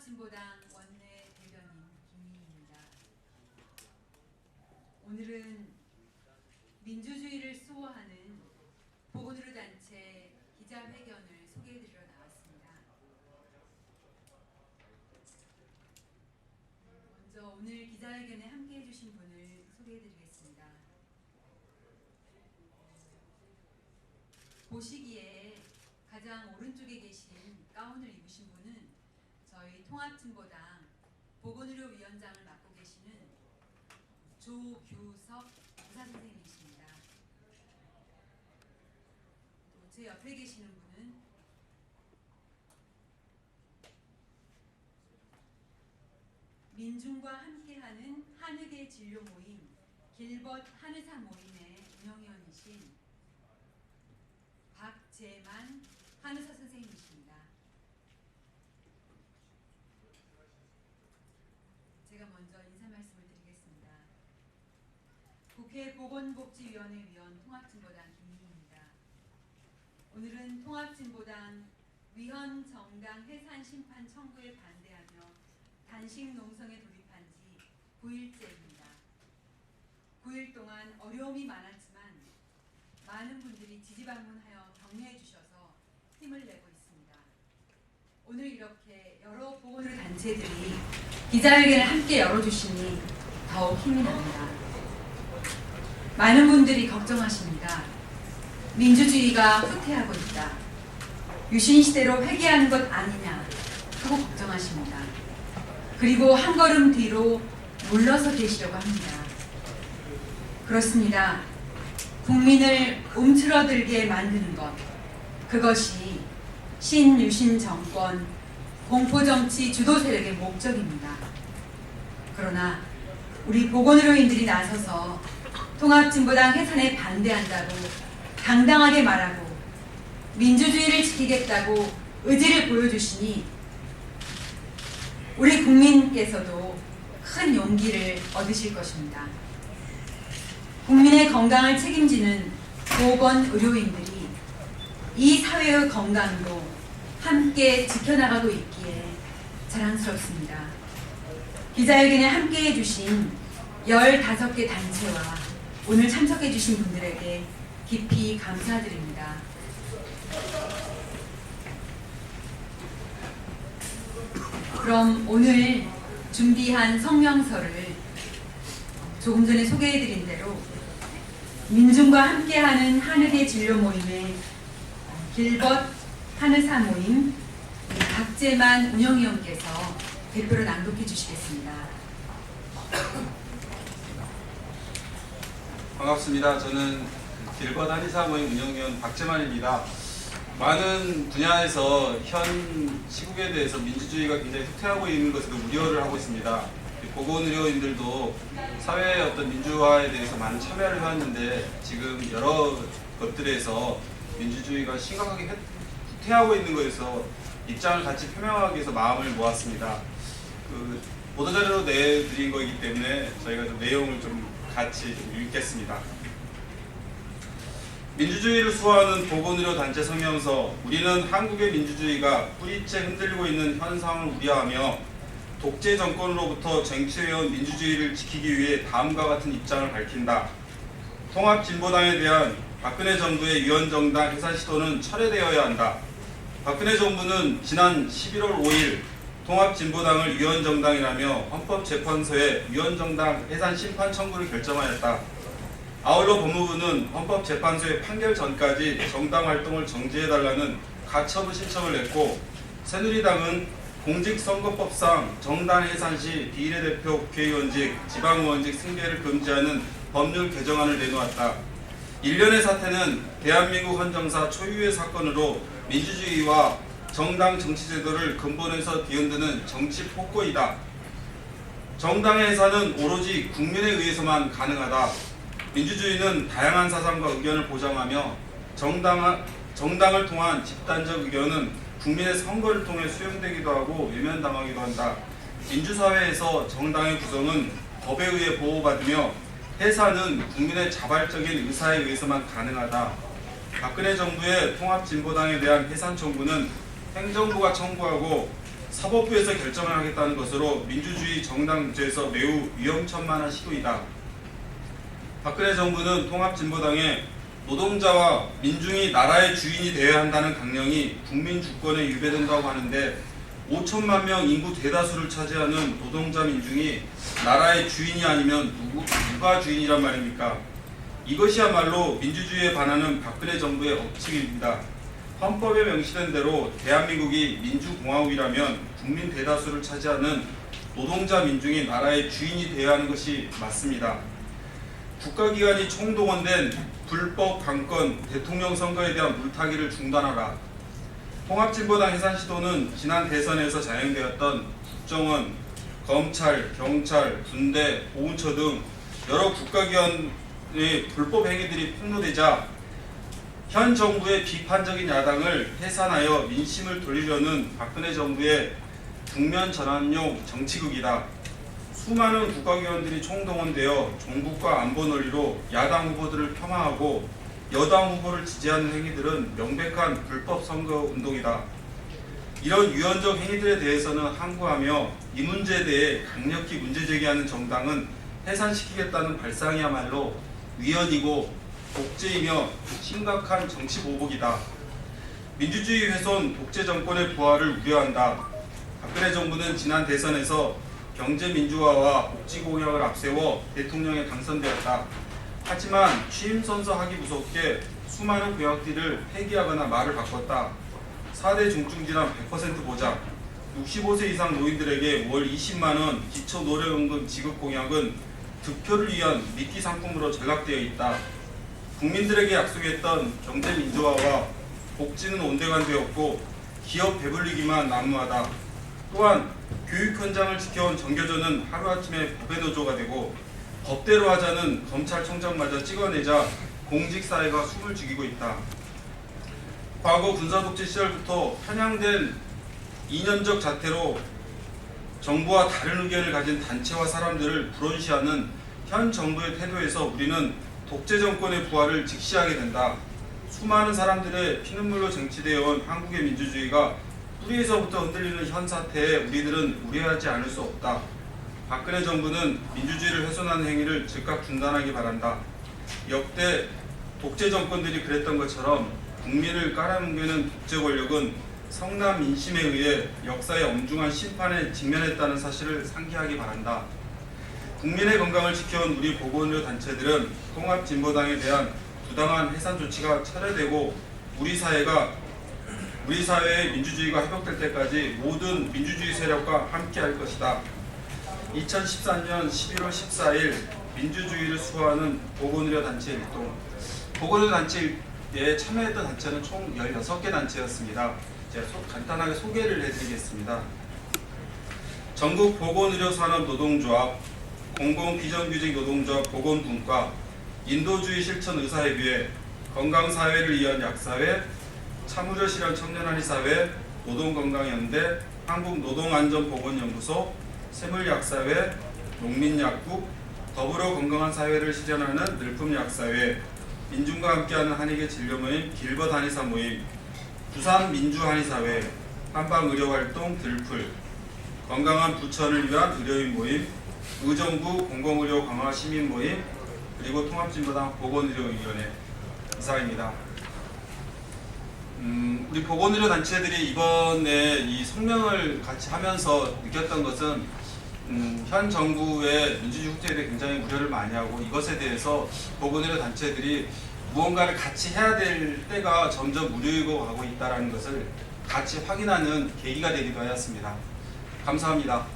통합진보당 원내 대변인 김미희입니다. 오늘은 민주주의를 수호하는 보건의료 단체 기자회견을 소개해드리러 나왔습니다. 먼저 오늘 기자회견에 함께해 주신 분을 소개해드리겠습니다. 보시기에 가장 오른쪽에 계신 가운을 입으신 분은 저희 통합진보당 보건의료위원장을 맡고 계시는 조규석 의사선생님이십니다. 또 제 옆에 계시는 분은 민중과 함께하는 한의계 진료 모임 길벗 한의사 모임의 운영위원이신 박재만 한의사 선생님이십니다. 제가 먼저 인사 말씀을 드리겠습니다. 국회 보건복지위원회 위원 통합진보당 김미희입니다. 오늘은 통합진보당 위헌 정당 해산 심판 청구에 반대하며 단식 농성에 돌입한 지 9일째입니다. 9일 동안 어려움이 많았지만 많은 분들이 지지방문하여 격려해 주셔서 힘을 내고 있습니다. 오늘 이렇게 여러 보건의료 단체들이 기자회견을 함께 열어주시니 더욱 힘이 납니다. 많은 분들이 걱정하십니다. 민주주의가 후퇴하고 있다. 유신시대로 회귀하는 것 아니냐 하고 걱정하십니다. 그리고 한 걸음 뒤로 물러서 계시려고 합니다. 그렇습니다. 국민을 움츠러들게 만드는 것, 그것이 신유신 정권, 공포정치 주도 세력의 목적입니다. 그러나 우리 보건의료인들이 나서서 통합진보당 해산에 반대한다고 당당하게 말하고 민주주의를 지키겠다고 의지를 보여주시니 우리 국민께서도 큰 용기를 얻으실 것입니다. 국민의 건강을 책임지는 보건의료인들이 이 사회의 건강도 함께 지켜나가고 있기에 자랑스럽습니다. 기자회견에 함께해 주신 15개 단체와 오늘 참석해 주신 분들에게 깊이 감사드립니다. 그럼 오늘 준비한 성명서를 조금 전에 소개해드린 대로 민중과 함께하는 한의계 진료 모임의 길벗 한의사 모임 박재만 운영위원께서 대표로 낭독해 주시겠습니다. 반갑습니다. 저는 길벗 한의사 모임 운영위원 박재만입니다. 많은 분야에서 현 시국에 대해서 민주주의가 굉장히 후퇴하고 있는 것에도 우려를 하고 있습니다. 보건의료인들도 사회의 어떤 민주화에 대해서 많은 참여를 해왔는데 지금 여러 것들에서 민주주의가 심각하게 후퇴하고 있는 것에서 입장을 같이 표명하기 위해서 마음을 모았습니다. 보도자료로 내드린 거이기 때문에 저희가 좀 내용을 좀 같이 좀 읽겠습니다. 민주주의를 수호하는 보건의료 단체 성명서. 우리는 한국의 민주주의가 뿌리째 흔들리고 있는 현상을 우려하며 독재 정권으로부터 쟁취해온 민주주의를 지키기 위해 다음과 같은 입장을 밝힌다. 통합진보당에 대한 박근혜 정부의 위헌정당 해산 시도는 철회되어야 한다. 박근혜 정부는 지난 11월 5일 통합진보당을 위헌정당이라며 헌법재판소에 위헌정당 해산 심판 청구를 결정하였다. 아울러 법무부는 헌법재판소의 판결 전까지 정당 활동을 정지해달라는 가처분 신청을 냈고, 새누리당은 공직선거법상 정당 해산 시 비례대표 국회의원직, 지방의원직 승계를 금지하는 법률 개정안을 내놓았다. 일련의 사태는 대한민국 헌정사 초유의 사건으로 민주주의와 정당 정치제도를 근본에서 뒤흔드는 정치 폭거이다. 정당의 해산은 오로지 국민에 의해서만 가능하다. 민주주의는 다양한 사상과 의견을 보장하며 정당을 통한 집단적 의견은 국민의 선거를 통해 수용되기도 하고 외면당하기도 한다. 민주사회에서 정당의 구성은 법에 의해 보호받으며 해산은 국민의 자발적인 의사에 의해서만 가능하다. 박근혜 정부의 통합진보당에 대한 해산 청구는 행정부가 청구하고 사법부에서 결정을 하겠다는 것으로 민주주의 정당 구제에서 매우 위험천만한 시도이다. 박근혜 정부는 통합진보당의 노동자와 민중이 나라의 주인이 되어야 한다는 강령이 국민 주권에 위배된다고 하는데 5천만 명 인구 대다수를 차지하는 노동자 민중이 나라의 주인이 아니면 누가 주인이란 말입니까? 이것이야말로 민주주의에 반하는 박근혜 정부의 억측입니다. 헌법에 명시된 대로 대한민국이 민주공화국이라면 국민 대다수를 차지하는 노동자 민중이 나라의 주인이 되어야 하는 것이 맞습니다. 국가기관이 총동원된 불법 강권 대통령 선거에 대한 물타기를 중단하라. 통합진보당 해산시도는 지난 대선에서 자행되었던 국정원, 검찰, 경찰, 군대, 보훈처 등 여러 국가기관의 불법 행위들이 폭로되자 현 정부의 비판적인 야당을 해산하여 민심을 돌리려는 박근혜 정부의 국면 전환용 정치극이다. 수많은 국가기관들이 총동원되어 종북과 안보 논리로 야당 후보들을 폄하하고 여당 후보를 지지하는 행위들은 명백한 불법 선거 운동이다. 이런 유연적 행위들에 대해서는 항고하며 이 문제에 대해 강력히 문제 제기하는 정당은 해산시키겠다는 발상이야말로 위헌이고 독재이며 심각한 정치 보복이다. 민주주의 훼손, 독재 정권의 부활을 우려한다. 박근혜 정부는 지난 대선에서 경제 민주화와 복지 공약을 앞세워 대통령에 당선되었다. 하지만 취임 선서하기 무섭게 수많은 공약들을 폐기하거나 말을 바꿨다. 4대 중증질환 100% 보장, 65세 이상 노인들에게 월 20만원 기초 노령연금 지급 공약은 득표를 위한 미끼 상품으로 전락되어 있다. 국민들에게 약속했던 경제 민주화와 복지는 온데간 되었고 기업 배불리기만 난무하다. 또한 교육 현장을 지켜온 정교조는 하루아침에 법의 노조가 되고 법대로 하자는 검찰총장마저 찍어내자 공직사회가 숨을 죽이고 있다. 과거 군사독재 시절부터 편향된 이념적 잣대로 정부와 다른 의견을 가진 단체와 사람들을 불온시하는 현 정부의 태도에서 우리는 독재 정권의 부활을 직시하게 된다. 수많은 사람들의 피눈물로 쟁취되어 온 한국의 민주주의가 뿌리에서부터 흔들리는 현 사태에 우리들은 우려하지 않을 수 없다. 박근혜 정부는 민주주의를 훼손하는 행위를 즉각 중단하기 바란다. 역대 독재 정권들이 그랬던 것처럼 국민을 깔아뭉개는 독재 권력은 성남 민심에 의해 역사의 엄중한 심판에 직면했다는 사실을 상기하기 바란다. 국민의 건강을 지켜온 우리 보건의료 단체들은 통합진보당에 대한 부당한 해산 조치가 철회되고 우리 사회의 민주주의가 회복될 때까지 모든 민주주의 세력과 함께할 것이다. 2014년 11월 14일 민주주의를 수호하는 보건의료 단체 일동. 보건의료 단체에 참여했던 단체는 총 16개 단체였습니다. 제가 간단하게 소개를 해드리겠습니다. 전국 보건의료산업 노동조합, 공공비정규직 노동조합 보건분과, 인도주의 실천 의사협의회, 건강사회를 위한 약사회, 참의료 실현 청년한의사회, 노동건강연대, 한국노동안전보건연구소, 세물약사회, 농민약국, 더불어 건강한 사회를 실현하는 늘품약사회, 민중과 함께하는 한의계 진료모임 길벗 한의사 모임, 부산 민주한의사회, 한방의료활동 들풀, 건강한 부천을 위한 의료인 모임, 의정부 공공의료 강화 시민 모임, 그리고 통합진보당 보건의료위원회 이사입니다. 우리 보건의료 단체들이 이번에 이 성명을 같이 하면서 느꼈던 것은 현 정부의 민주주의 후퇴에 대해 굉장히 우려를 많이 하고 이것에 대해서 보건의료 단체들이 무언가를 같이 해야 될 때가 점점 무르익어 가고 있다는 것을 같이 확인하는 계기가 되기도 하였습니다. 감사합니다.